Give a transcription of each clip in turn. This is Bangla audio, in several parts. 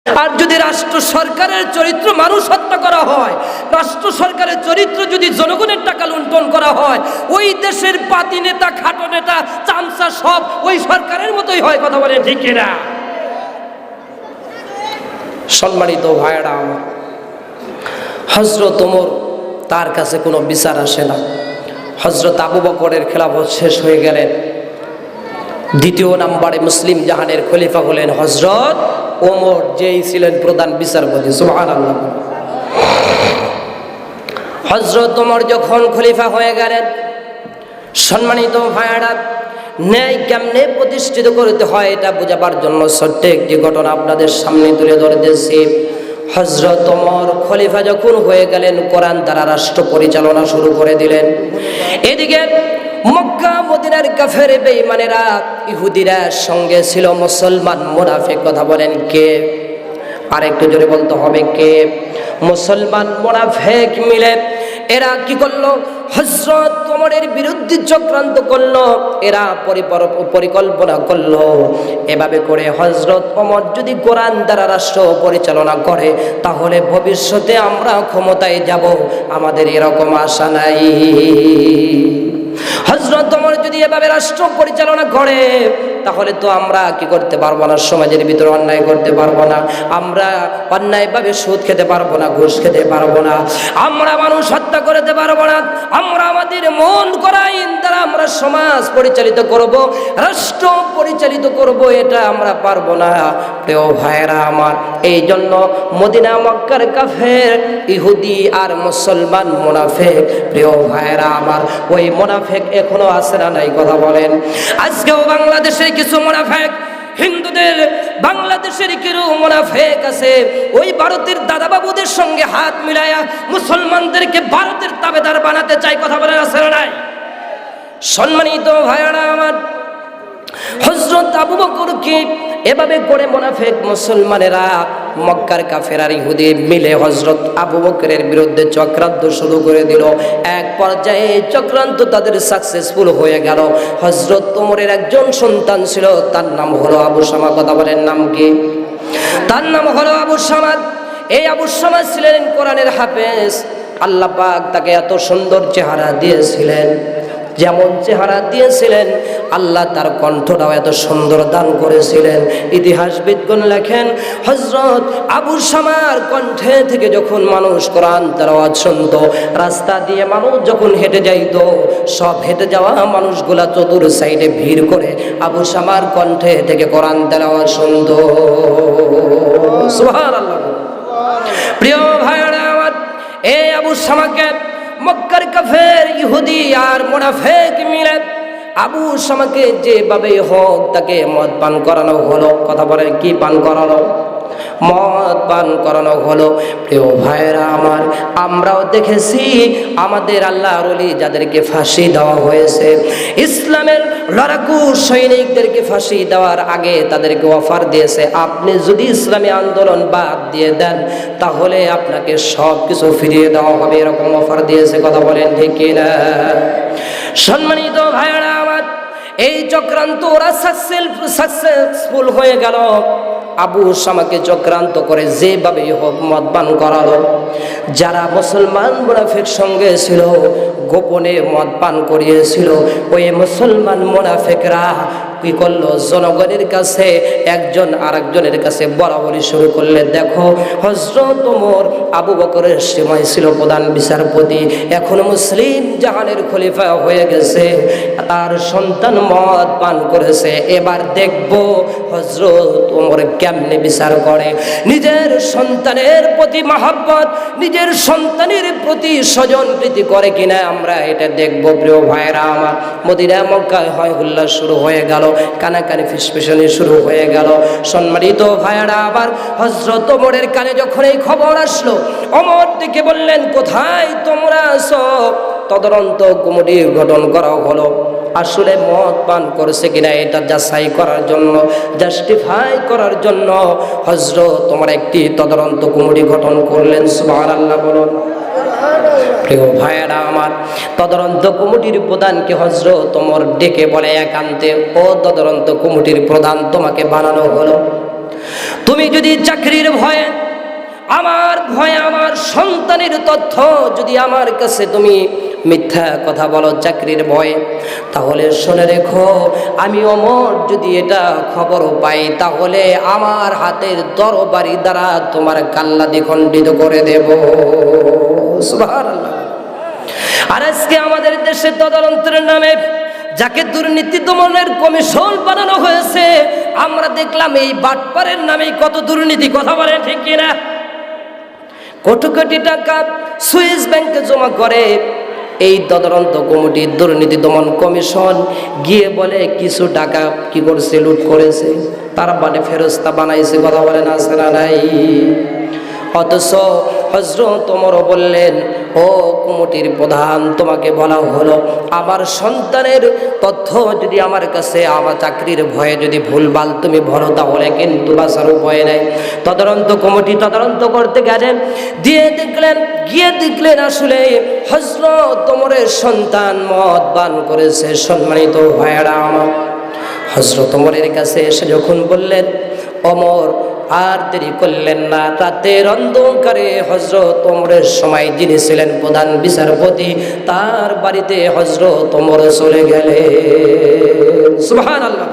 আর যদি রাষ্ট্র সরকারের চরিত্র মানুষ হত্যা করা হয়, রাষ্ট্র সরকারের চরিত্র যদি জনগণের টাকা লুণ্ঠন করা হয়, ওই দেশের পাতি নেতা, খাটো নেতা, চামচা সব ওই সরকারের মতোই হয়। কথা বলে ঠিক কিনা? সম্মানিত ভাইয়েরা, হযরত ওমর, তার কাছে কোনো বিচার আসে না। হযরত আবু বকরের খেলাফত শেষ হয়ে গেলেন, দ্বিতীয় নম্বরে মুসলিম জাহানের খলিফা হলেন হযরত ওমর, যেই ছিলেন প্রধান বিচারপতি। সুবহানাল্লাহ। হযরত ওমর যখন খলিফা হয়ে গেলেন, সম্মানিত ভাইয়েরা, ন্যায় কেমনে প্রতিষ্ঠিত করতে হয় এটা বোঝাবার জন্য ছোট্ট একটি ঘটনা আপনাদের সামনে তুলে ধরতেছি। হযরত ওমর খলিফা যখন হয়ে গেলেন, কোরআন দ্বারা রাষ্ট্র পরিচালনা শুরু করে দিলেন। এদিকে মক্কা মদিনার কাফের বেঈমানেরা, ইহুদিরা সঙ্গে ছিল মুসলমান মুনাফিক। কথা বলেন কে? আর একটু জোরে বলতে হবে কে? মুসলমান মুনাফিক মিলে এরা কি করলো? হযরত ওমরের বিরুদ্ধে চক্রান্ত করলো, এরা পরিকল্পনা করলো এভাবে করে হযরত ওমর যদি কোরআন দ্বারা রাষ্ট্র পরিচালনা করে তাহলে ভবিষ্যতে আমরা ক্ষমতায় যাব, আমাদের এরকম আশা নাই। হযরত ওমর যদি এভাবে রাষ্ট্র পরিচালনা করে তাহলে তো আমরা কি করতে পারবো না? সমাজের ভিতরে অন্যায় করতে পারবো না, আমরা অন্যায়ভাবে সুদ খেতে পারবো না, ঘুষ খেতে পারবো না, আমরা মানুষ হত্যা করতে পারবো না, আমরা আমাদের মন করা আইন দ্বারা আমরা সমাজ পরিচালিত করব, রাষ্ট্র পরিচালিত করব, এটা আমরা পারবো না। প্রিয় ভাইয়েরা আমার, এই জন্য মদিনা মক্কার কাফের, ইহুদি আর মুসলমান মুনাফিক, প্রিয় ভাইয়েরা আমার, ওই মুনাফিক এখনো আছে না নাই? কথা বলেন। আজকেও বাংলাদেশে কিছু মুনাফিক, হিন্দুদের বাংলাদেশের কিছু মুনাফিক আছে, ওই ভারতের দাদাবাবুদের সঙ্গে হাত মিলায়া মুসলমানদেরকে ভারতের তাবেদার বানাতে চায়। কথা বলেন, আছে না নাই? সম্মানিত ভাইয়েরা আমার, হযরত আবু বকরকে এভাবে করে মুনাফিক মুসলমানেরা, মক্কার কাফের আর ইহুদি মিলে হযরত আবু বকরের বিরুদ্ধে চক্রান্ত শুরু করে দিল। এক পর্যায়ে চক্রান্ত তাদের সাকসেসফুল হয়ে গেল। হযরত ওমরের একজন সন্তান ছিল, তার নাম হলো আবু শামা। কথা বলেন, নাম কি? তার নাম হলো আবু শামা। এই আবু শামা ছিলেন কোরআনের হাফেজ। আল্লাহ পাক তাকে এত সুন্দর চেহারা দিয়েছিলেন, যেমন চেহারা দিয়েছিলেন আল্লাহ তার কণ্ঠটাও এত সুন্দর দান করেছিলেন। ইতিহাসবিদগণ লেখেন, হযরত আবু শামার কণ্ঠে থেকে যখন মানুষ কোরআন তেলাওয়াত শুনতো, রাস্তা দিয়ে মানুষ যখন হেঁটে যাইতো, সব হেঁটে যাওয়া মানুষগুলা চতুর সাইডে ভিড় করে আবু শামার কণ্ঠে থেকে কোরআন তেলাওয়াত শুনতো। সুবহানাল্লাহ। প্রিয় ভাইরা আমার, এই আবু শামাকে মক্কার কাফের, ইহুদি আর মুনাফিক মিলে আবু শামাকে যেভাবে হোক তাকে মদ পান করানো হলো। কথা বলেন, কি পান করানো? মদ পান করানো হলো। প্রিয় ভাইরা আমার, আমরাও দেখেছি আমাদের আল্লাহর ওলি যাদেরকে ফাঁসি দেওয়া হয়েছে, ইসলামের লড়াকু সৈনিকদেরকে ফাঁসি দেওয়ার আগে তাদেরকে অফার দিয়েছে, আপনি যদি ইসলামী আন্দোলন বাদ দিয়ে দেন তাহলে আপনাকে সব কিছু ফিরিয়ে দেওয়া হবে, এরকম অফার দিয়েছে। কথা বলেন ঠিক কিনা? সম্মানিত ভাইরা আমার, এই চক্রান্ত ওরা সাকসেসফুল হয়ে গেল। আবু শামাকে চক্রান্ত করে যেভাবে হোক মদ পান করালো। যারা মুসলমান মুনাফিক সঙ্গে ছিল, গোপনে মদ পান করিয়েছিল, ওই মুসলমান মুনাফিকরা কি করলো? জনগণের কাছে একজন আরেকজনের কাছে বরাবরি শুরু করলে, দেখো হযরত ওমর আবু বকরের সময় ছিল প্রধান বিচারপতি, এখন মুসলিম জাহানের খলিফা হয়ে গেছে, তার সন্তান মদ পান করেছে, এবার দেখবো হযরত ওমর কেমনে বিচার করে। নিজের সন্তানের প্রতি মহব্বত, নিজের সন্তানের প্রতি স্বজন প্রীতি করে কিনা আমরা এটা দেখবো। প্রিয় ভাইরা আমার, মদিনা মক্কায় হয় হুল্লা শুরু হয়ে গেল, কানাকানি ফিসফিসানি শুরু হয়ে গেল। সম্মানিত ভাইরা আবার, হযরত ওমরের কানে যখন এই খবর আসলো, ওমর থেকে বললেন, কোথায় তোমরা আছো? তদন্ত কমিটি গঠন করা হলো। আসলে মদ পান করেছে কিনা এটা যাচাই করার জন্য, জাস্টিফাই করার জন্য হযরত ওমর একটি তদন্ত কমিটি গঠন করলেন। সুবহানাল্লাহ বলুন। প্রিয় ভাইয়েরা আমার, তদন্ত কমিটির প্রধানকে হযরত ওমর ডেকে বলে একান্তে, ও তদন্ত কমিটির প্রধান, তোমাকে বানানো হলো, তুমি যদি চাকরির ভয়ে, আমার ভয়ে, আমার সন্তানের তথ্য যদি আমার কাছে তুমি মিথ্যা কথা বলো চাকরির ভয়ে, তাহলে শুনে রেখো, আমি ওমর যদি এটা খবর পাই, তাহলে আমার হাতের তরবারি দ্বারা তোমার কাল্লা দ্বিখণ্ডিত করে দেব। সুবহানাল্লাহ। আর আজকে আমাদের দেশে তদন্তের নামে যাকে দুর্নীতি দমনের কমিশন বানানো হয়েছে, আমরা দেখলাম এই বাটপারের নামে কত দুর্নীতি, কথা বলে ঠিক কিনা? কোটি কোটি টাকা সুইস ব্যাংকে জমা করে এই তদন্ত কমিটি, দুর্নীতি দমন কমিশন গিয়ে বলে কিছু টাকা কি করছে, লুট করেছে, তারা মানে ফেরস্তা বানাইছে, কথা বলেন আছে না নাই? অথচ হযরত ওমর বললেন, ও কমিটির প্রধান, তোমাকে বলা হলো আমার সন্তানের তথ্য যদি আমার কাছে, আমার চাকরির ভয়ে যদি ভুলভাল তুমি ভরো, তাহলে কিন্তু বাঁচার উপায় নাই। তদন্ত কমিটি তদন্ত করতে গেলেন, গিয়ে দেখলেন আসলে হযরত ওমরের সন্তান মদ পান করেছে। সম্মানিত ভাইয়েরা আমার, হযরত ওমরের কাছে এসে যখন বললেন, ওমর আর দেরি করলেন না, রাতের অন্ধকারে হযরত ওমরের সময় যিনি ছিলেন প্রধান বিচারপতি, তার বাড়িতে হযরত ওমর চলে গেলেন। সুবহানাল্লাহ।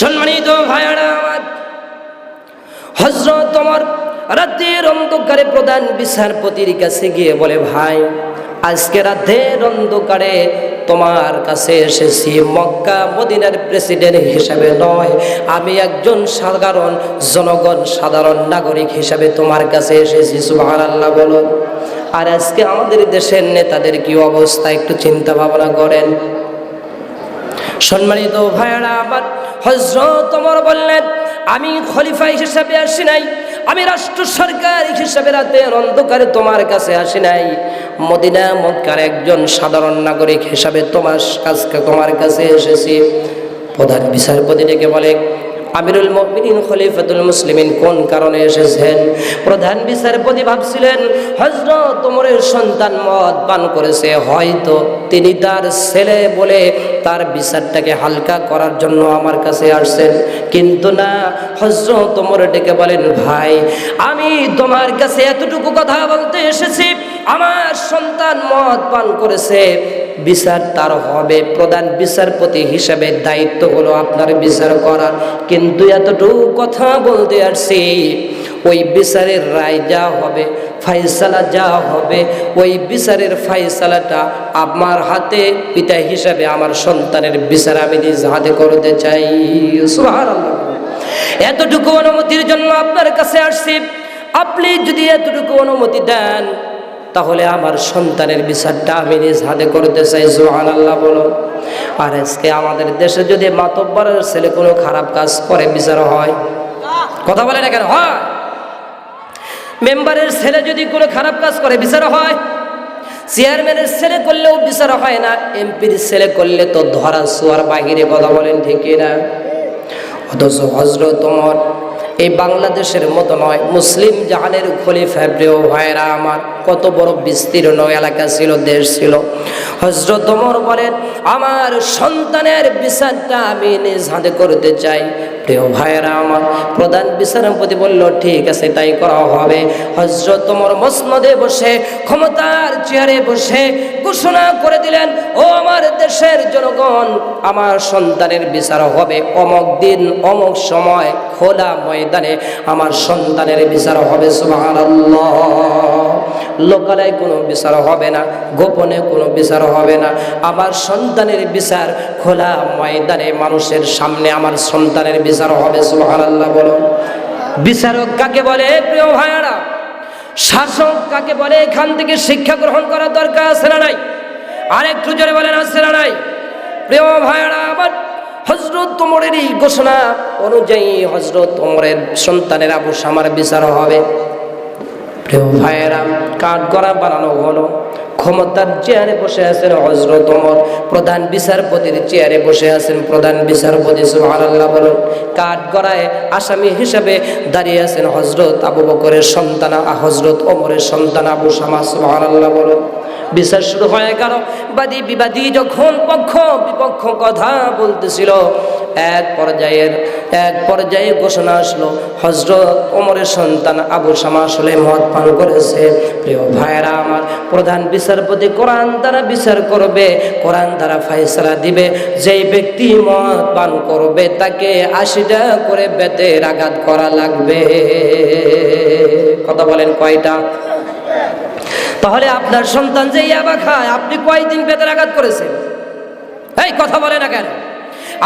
সম্মানিত ভাইয়েরা আমার, হযরত ওমর রাতের অন্ধকারে প্রধান বিচারপতির কাছে গিয়ে বলে, ভাই, আজকে রাতের অন্ধকারে তোমার কাছে এসেছি মক্কা মদিনার প্রেসিডেন্ট হিসাবে নয়, আমি একজন সাধারণ জনগণ, সাধারণ নাগরিক হিসাবে তোমার কাছে এসেছি। সুবহানাল্লাহ বলো। আর আজকে আমাদের দেশের নেতাদের কি অবস্থা একটু চিন্তা ভাবনা করেন। সম্মানিত ভাইয়েরা আমার, হযরত ওমর বললেন, আমি খলিফা হিসেবে আসি নাই, আমি রাষ্ট্র সরকার হিসেবে রাতের অন্ধকারে তোমার কাছে আসি নাই, মদিনা মক্কার একজন সাধারণ নাগরিক হিসাবে তোমার কাছে এসেছি। প্রধান বিচারপতি ডেকে বলে, আমিরুল মুমিনিন খলিফাতুল মুসলিমিন কোন কারণে এসেছেন? প্রধান বিচারপতি ভাবছিলেন হযরত ওমরের সন্তান মদ পান করেছে, হয়তো তিনি তার ছেলে বলে তার বিচারটাকে হালকা করার জন্য আমার কাছে আসছেন। কিন্তু না, হযরত ওমর ডেকে বলেন, ভাই, আমি তোমার কাছে এতটুকু কথা বলতে এসেছি, আমার সন্তান মদ পান করেছে, বিচার তার হবে, প্রধান বিচারপতি হিসাবে দায়িত্ব হলো আপনার বিচার করার, কিন্তু এতটুকু কথা বলতে আসছি, ওই বিচারের রায় যা হবে, ফায়সালা যা হবে, ওই বিচারের ফায়সালাটা আমার হাতে পিতা হিসাবে আমার সন্তানের বিচার আমি নিজ হাতে করতে চাই। সুবহানাল্লাহ। এতটুকু অনুমতির জন্য আপনার কাছে আসছি, আপনি যদি এতটুকু অনুমতি দেন, তাহলে আমার সন্তানের বিচারটা আমি নিজ হাতে করতে চাই। সুবহানাল্লাহ বলো। আর আজকে আমাদের দেশে যদি মাতব্বরের ছেলে কোনো খারাপ কাজ করে বিচার হয়, কথা বলে না কেন? হয়। মেম্বারের ছেলে যদি কোনো খারাপ কাজ করে বিচার হয়, চেয়ারম্যানের ছেলে করলেও বিচার হয় না, এমপির ছেলে করলে তো ধরা ছোঁয়ার বাহিরে, কথা বলেন ঠিক না? অথচ হযরত ওমর এই বাংলাদেশের মতো নয়, মুসলিম জাহানের খলিফা, প্রিয় ভাইরা আমার, কত বড় বিস্তীর্ণ এলাকা ছিল, দেশ ছিল। হযরত ওমর বলেন, আমার সন্তানের বিচারটা আমি নিজ হাতে করতে চাই। প্রিয় ভাইরা আমার, প্রধান বিচারপতি বলল, ঠিক আছে, তাই করা হবে। হযরত ওমর মসনদে বসে, ক্ষমতার চেয়ারে বসে ঘোষণা করে দিলেন, ও আমার দেশের জনগণ, আমার সন্তানের বিচার হবে অমুক দিন অমুক সময় খোলা ময়দানে আমার সন্তানের বিচার হবে। সুবহানাল্লাহ। লোকালয়ে কোনো বিচার হবে না, গোপনে কোনো বিচার হবে না, আমার সন্তানের বিচার খোলা ময়দানে মানুষের সামনে আমার সন্তানের বিচার হবে। সুবহানাল্লাহ বলো। বিচারক কাকে বলে প্রিয় ভাইয়ারা? শাসক কাকে বলে? এখান থেকে শিক্ষা গ্রহণ করা দরকার আছে না নাই? আরেকটু জোরে বলেন, আছে না নাই? প্রিয় ভাইয়ারা আমার, হযরত ওমরের এই ঘোষণা অনুযায়ী হযরত ওমরের সন্তানের আবু শামার বিচার হবে। প্রিয় ভাইয়েরা, কাঠগড়া বানানো হলো, ক্ষমতার চেয়ারে বসে আছেন হযরত ওমর, প্রধান বিচারপতির চেয়ারে বসে আছেন প্রধান বিচারপতি। সুবহানাল্লাহ বলুন। কাঠগড়ায় আসামি হিসেবে দাঁড়িয়ে আছেন হযরত আবু বকরের সন্তান, হযরত ওমরের সন্তান আবু শামা। সুবহানাল্লাহ বলুন। বিচার শুরু হয়ে গেল। বাদী বিবাদী যখন পক্ষ বিপক্ষ কথা বলতেছিল, এক পর্যায়ে ঘোষণা আসলো, হযরত ওমরের সন্তান আবু শামা আসলে মদ পান করেছে। প্রিয় ভাইয়েরা আমার, প্রধান বিচারপতি কোরআন দ্বারা বিচার করবে, কোরআন দ্বারা ফয়সালা দিবে। যেই ব্যক্তি মদ পান করবে তাকে 80টা করে বেতের আঘাত করা লাগবে। কথা বলেন কয়টা? তাহলে আপনার সন্তান যে ইয়াবা খায়, আপনি কয়দিন বেতের আঘাত করেছেন? এই কথা বলে না কেন?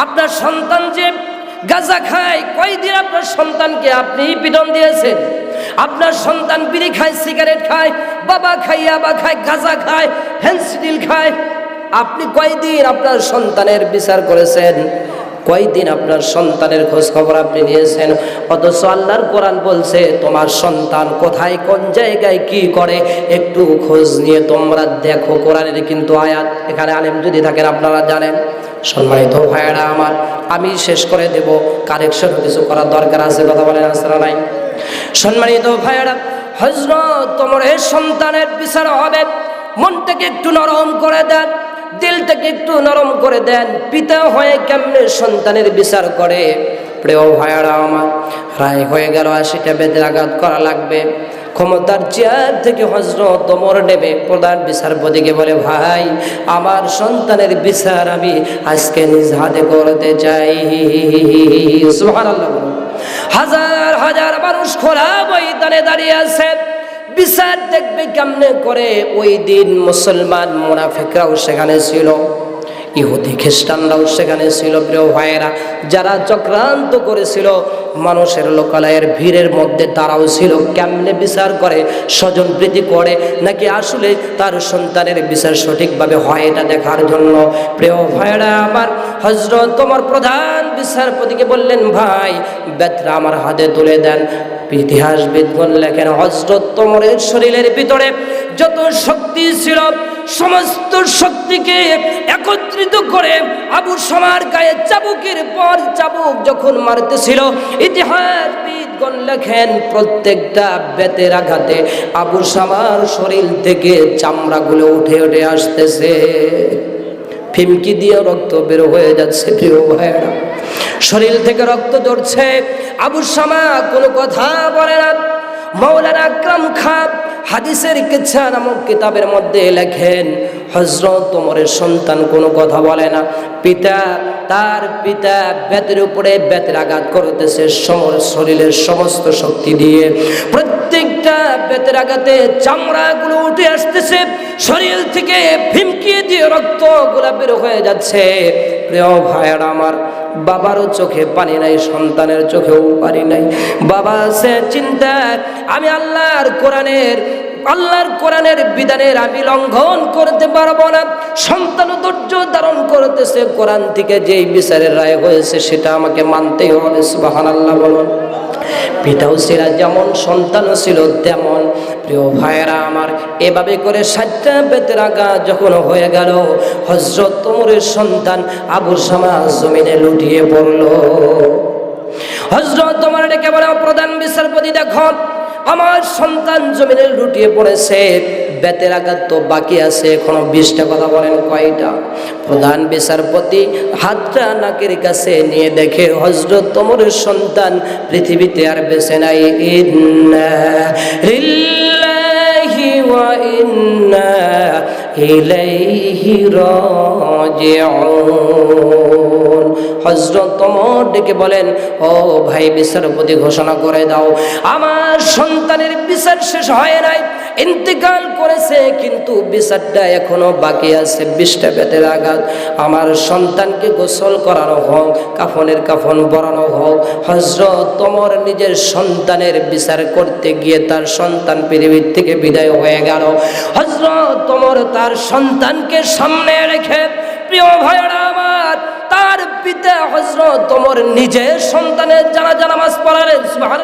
আপনার সন্তান যে গাঁজা খায়, কয়দিন আপনার সন্তানকে আপনি পিটন দিয়েছেন? আপনার সন্তান বিড়ি খায়, সিগারেট খায়, বাবা খায়, ইয়াবা খায়, গাঁজা খায়, ফেন্সিডিল খায়, আপনি কয়দিন আপনার সন্তানের বিচার করেছেন? কয়দিন আপনার সন্তানের খোঁজ খবর আপনি নিয়েছেন? অথচ আল্লাহর কোরআন বলছে তোমার সন্তান কোথায় কোন জায়গায় কি করে একটু খোঁজ নিয়ে তোমরা দেখো। কোরআনের কিন্তু আয়াত, এখানে আলেম যদি থাকেন আপনারা জানেন। সম্মানিত ভাইয়েরা আমার, আমি শেষ করে দেব, কারেকশন কিছু করার দরকার আছে। কথা বলেন আসরা নাই? সম্মানিত ভাইয়েরা, হযরত ওমরের সন্তানের বিচার হবে, মনটাকে একটু নরম করে দেন, দিলটাকে একটু নরম করে দেন। পিতা হয়ে কেমনে সন্তানের বিচার করে? প্রিয় ভাইয়েরা আমার, রায় হয়ে গেল 80টা বেতের আঘাত করা লাগবে। ক্ষমতার চেয়ার থেকে হযরত ওমর নেমে প্রধান বিচারপতিকে বলে, ভাই আমার সন্তানের বিচার আমি আজকে নিজ হাতে করতে চাই। সুবহানাল্লাহ। হাজার হাজার মানুষ খোলা ময়দানে দাঁড়িয়ে আছে, বিচার দেখবে কেমনে করে। ওই দিন মুসলমান মুনাফিকরাও সেখানে ছিল, ইহুদি খ্রিস্টানরাও সেখানে ছিল। প্রিয় ভাইয়েরা, যারা চক্রান্ত করেছিল মানুষের লোকালয়ের ভিড়ের মধ্যে তারাও ছিল। কেমনে বিচার করে? স্বজন প্রীতি করে নাকি আসলে তার সন্তানের বিচার সঠিকভাবে হয় এটা দেখার জন্য। প্রিয় ভাইয়েরা আমার, হযরত ওমর প্রধান বিচারপতিকে বললেন, ভাই বেতরা আমার হাতে তুলে দেন। ইতিহাসবিদগণ লেখেন, হযরত ওমরের শরীরের ভিতরে যত শক্তি ছিল সমস্ত শক্তিকে একত্রিত করে আবু শামার গায়ে চাবুকের পর চাবুক যখন মারতেছিল, ইতিহাসবিদগণ লেখেন প্রত্যেকটা বেতের আঘাতে আবু শামার শরীর থেকে চামড়াগুলো উঠে উঠে আসতেছে, ফিমকি দিয়ে রক্ত বের হয়ে যাচ্ছে। প্রিয় ভাইয়েরা, শরীর থেকে রক্ত ঝরছে। আবু শামা কোনো কথা বলে না। মাওলানা আকরাম খান হাদিসের কিচ্ছা নামক কিতাবের মধ্যে লেখেন, হযরত ওমরের সন্তান কোনো কথা বলে না। তার পিতা বেতের উপরে বেতের আঘাত করতেছে শরীরের সমস্ত শক্তি দিয়ে। প্রত্যেকটা বেতের আঘাতে চামড়াগুলো উঠে আসতেছে, শরীর থেকে ফিমকি দিয়ে রক্তগুলো বের হয়ে যাচ্ছে। প্রিয় ভাইয়েরা আমার, বাবারও চোখে পানি নাই, সন্তানের চোখেও পানি নাই। বাবা সে চিন্তা, আমি আল্লাহর কোরআনের বিধানের আমি লঙ্ঘন করতে পারবো না। সন্তান ধৈর্য ধারণ করতেছে, কোরআন থেকে যেই বিচারের রায় হয়েছে সেটা আমাকে মানতেই হবে। সুবহানাল্লাহ বলুন। পিতাও ছিল যেমন, সন্তানও ছিল তেমন। প্রিয় ভাইয়েরা আমার, এভাবে করে 60টা বেতের আঘাত যখন হয়ে গেল, হযরত ওমরের সন্তান আবু শামা জমিনে লুটিয়ে পড়ল। হযরত ওমর ডেকে বলে, প্রধান বিচারপতি দেখো আমার সন্তান জমিনে লুটিয়ে পড়েছে, বেতের আঘাত তো বাকি আছে এখনো 20টা। কথা বলেন কয়টা? প্রধান বিচারপতি হাতটা নাকের কাছে নিয়ে দেখে হযরত ওমরের সন্তান পৃথিবীতে আর বেঁচে নাই। ইন্না লিল্লাহি ওয়া ইন্না ইলাইহি রাজিউন। হযরত ওমর ডেকে বলেন, ও ভাই বিচারপতি ঘোষণা করে দাও, আমার সন্তানের বিচার শেষ হয় নাই, ইন্তেকাল করেছে, কিন্তু বিচারটা এখনো বাকি আছে। 20টা বেতের আঘাত। আমার সন্তানকে গোসল করানো হোক, কাফনের কাফন পরানো হোক। হযরত ওমর নিজের সন্তানের বিচার করতে গিয়ে তার সন্তান পৃথিবীর থেকে বিদায় হয়ে গেল। হযরত ওমর তার সন্তানকে সামনে রেখে, প্রিয় ভাইরা আমার, তার পিতা হযরত ওমর নিজে সন্তানের জানাজা নামাজ পড়ালেন। সুবহানাল্লাহ।